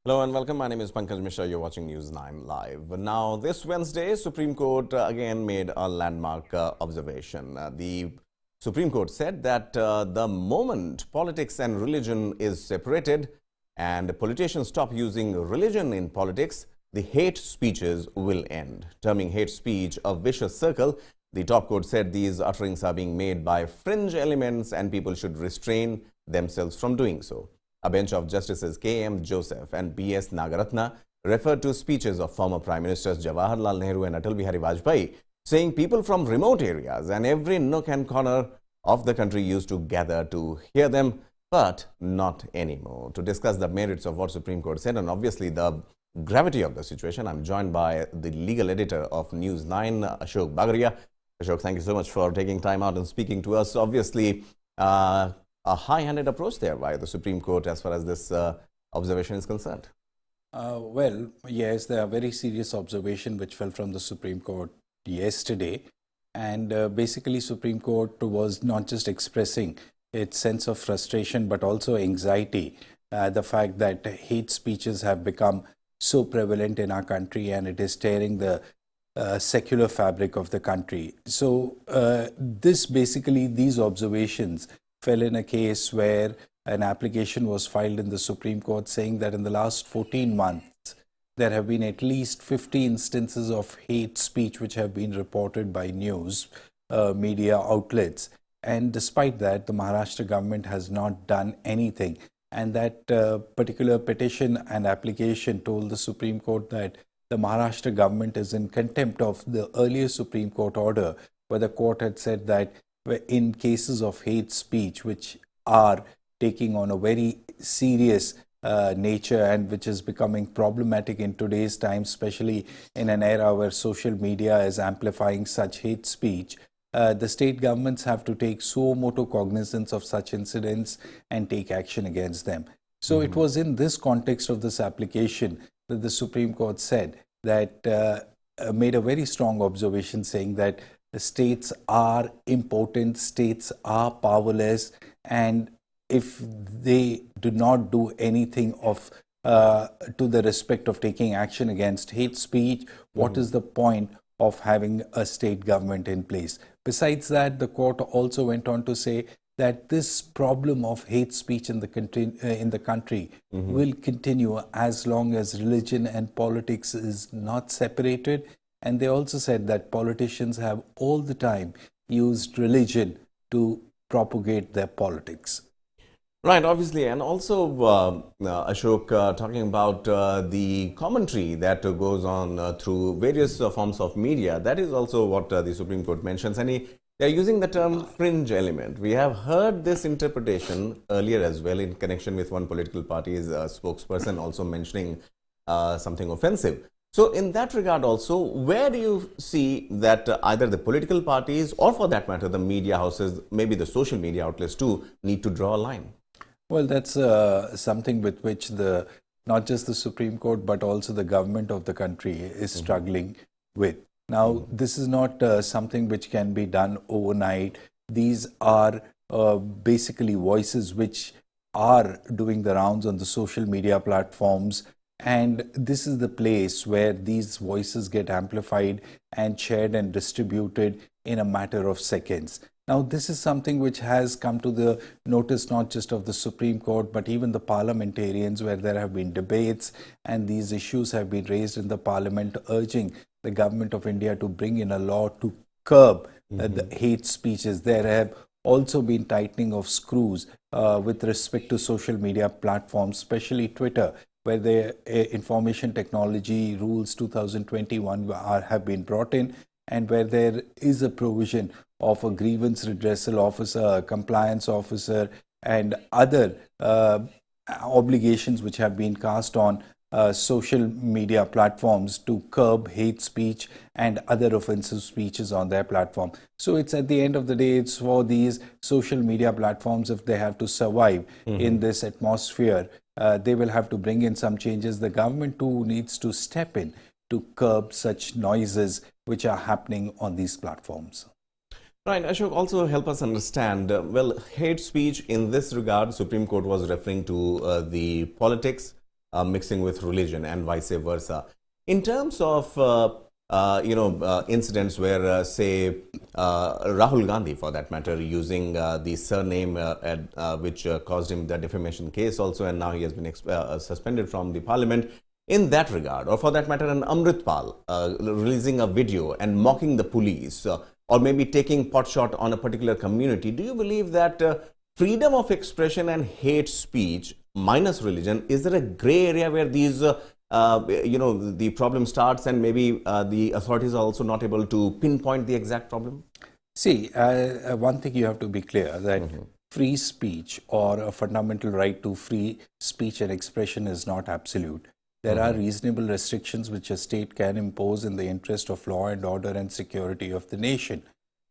Hello and welcome. My name is Pankaj Mishra. You're watching News 9 Live. Now, this Wednesday, Supreme Court again made a landmark observation. The Supreme Court said that the moment politics and religion is separated and politicians stop using religion in politics, the hate speeches will end. Terming hate speech a vicious circle, the top court said these utterings are being made by fringe elements and people should restrain themselves from doing so. A bench of Justices K.M. Joseph and B.S. Nagaratna referred to speeches of former Prime Ministers Jawaharlal Nehru and Atal Bihari Vajpayee, saying people from remote areas and every nook and corner of the country used to gather to hear them, but not anymore. To discuss the merits of what Supreme Court said and obviously the gravity of the situation, I'm joined by the legal editor of News 9, Ashok Bagriya. Ashok, thank you so much for taking time out and speaking to us. Obviously, a high-handed approach there by the Supreme Court as far as this observation is concerned. Well, yes, there are very serious observations which fell from the Supreme Court yesterday. And basically, Supreme Court was not just expressing its sense of frustration, but also anxiety. The fact that hate speeches have become so prevalent in our country and it is tearing the secular fabric of the country. So these observations fell in a case where an application was filed in the Supreme Court saying that in the last 14 months, there have been at least 50 instances of hate speech which have been reported by news media outlets. And despite that, the Maharashtra government has not done anything. And that particular petition and application told the Supreme Court that the Maharashtra government is in contempt of the earlier Supreme Court order, where the court had said that in cases of hate speech, which are taking on a very serious nature and which is becoming problematic in today's time, especially in an era where social media is amplifying such hate speech, the state governments have to take suo motu cognizance of such incidents and take action against them. So it was in this context of this application that the Supreme Court said that made a very strong observation saying that states are impotent, states are powerless, and if they do not do anything of to the respect of taking action against hate speech, what is the point of having a state government in place? Besides that, the court also went on to say that this problem of hate speech in the country will continue as long as religion and politics is not separated. And they also said that politicians have all the time used religion to propagate their politics. Right, obviously. And also, Ashok, talking about the commentary that goes on through various forms of media, that is also what the Supreme Court mentions. And they're using the term fringe element. We have heard this interpretation earlier as well in connection with one political party's spokesperson also mentioning something offensive. So in that regard also, where do you see that either the political parties or for that matter, the media houses, maybe the social media outlets too, need to draw a line? Well, that's something with which not just the Supreme Court, but also the government of the country is struggling with. Now, this is not something which can be done overnight. These are basically voices which are doing the rounds on the social media platforms. And this is the place where these voices get amplified and shared and distributed in a matter of seconds. Now, this is something which has come to the notice not just of the Supreme Court, but even the parliamentarians, where there have been debates and these issues have been raised in the parliament, urging the government of India to bring in a law to curb the hate speeches. There have also been tightening of screws with respect to social media platforms, especially Twitter, where the information technology rules 2021 have been brought in, and where there is a provision of a grievance redressal officer, a compliance officer, and other obligations which have been cast on social media platforms to curb hate speech and other offensive speeches on their platform. So it's at the end of the day, it's for these social media platforms, if they have to survive in this atmosphere, they will have to bring in some changes. The government too needs to step in to curb such noises which are happening on these platforms. Right, Ashok, also help us understand, well, hate speech in this regard, Supreme Court was referring to the politics mixing with religion and vice versa. In terms of incidents where, say, Rahul Gandhi, for that matter, using the surname which caused him the defamation case also, and now he has been suspended from the parliament. In that regard, or for that matter, an Amritpal releasing a video and mocking the police, or maybe taking potshot on a particular community, do you believe that freedom of expression and hate speech minus religion, is there a gray area where these the problem starts, and maybe the authorities are also not able to pinpoint the exact problem? See, one thing you have to be clear that free speech or a fundamental right to free speech and expression is not absolute. There are reasonable restrictions which a state can impose in the interest of law and order and security of the nation.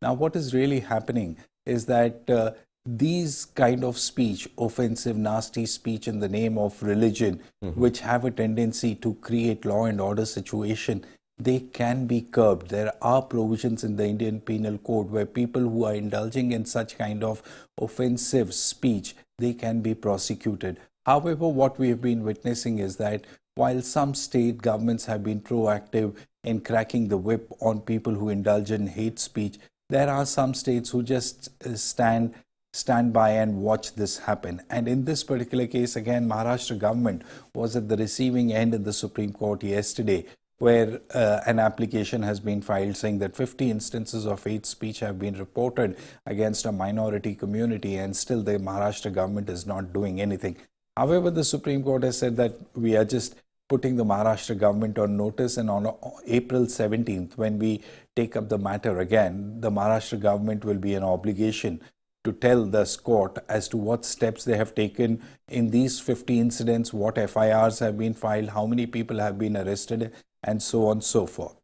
Now, what is really happening is that these kind of speech, offensive, nasty speech in the name of religion, which have a tendency to create law and order situation, they can be curbed. There are provisions in the Indian Penal Code where people who are indulging in such kind of offensive speech, they can be prosecuted. However, what we have been witnessing is that while some state governments have been proactive in cracking the whip on people who indulge in hate speech, there are some states who just stand by and watch this happen. And in this particular case, again, Maharashtra government was at the receiving end in the Supreme Court yesterday, where an application has been filed saying that 50 instances of hate speech have been reported against a minority community, and still the Maharashtra government is not doing anything. However, the Supreme Court has said that we are just putting the Maharashtra government on notice, and on April 17th, when we take up the matter again, the Maharashtra government will be an obligation to tell this court as to what steps they have taken in these 50 incidents, what FIRs have been filed, how many people have been arrested, and so on and so forth.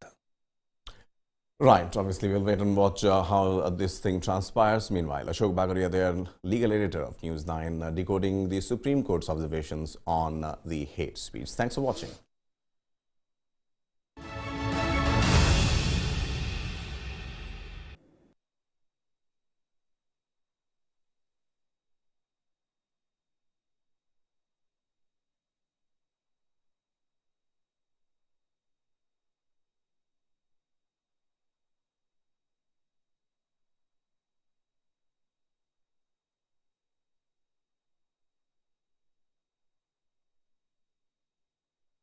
Right. Obviously, we'll wait and watch how this thing transpires. Meanwhile, Ashok Bagriya, their legal editor of News 9, decoding the Supreme Court's observations on the hate speech. Thanks for watching.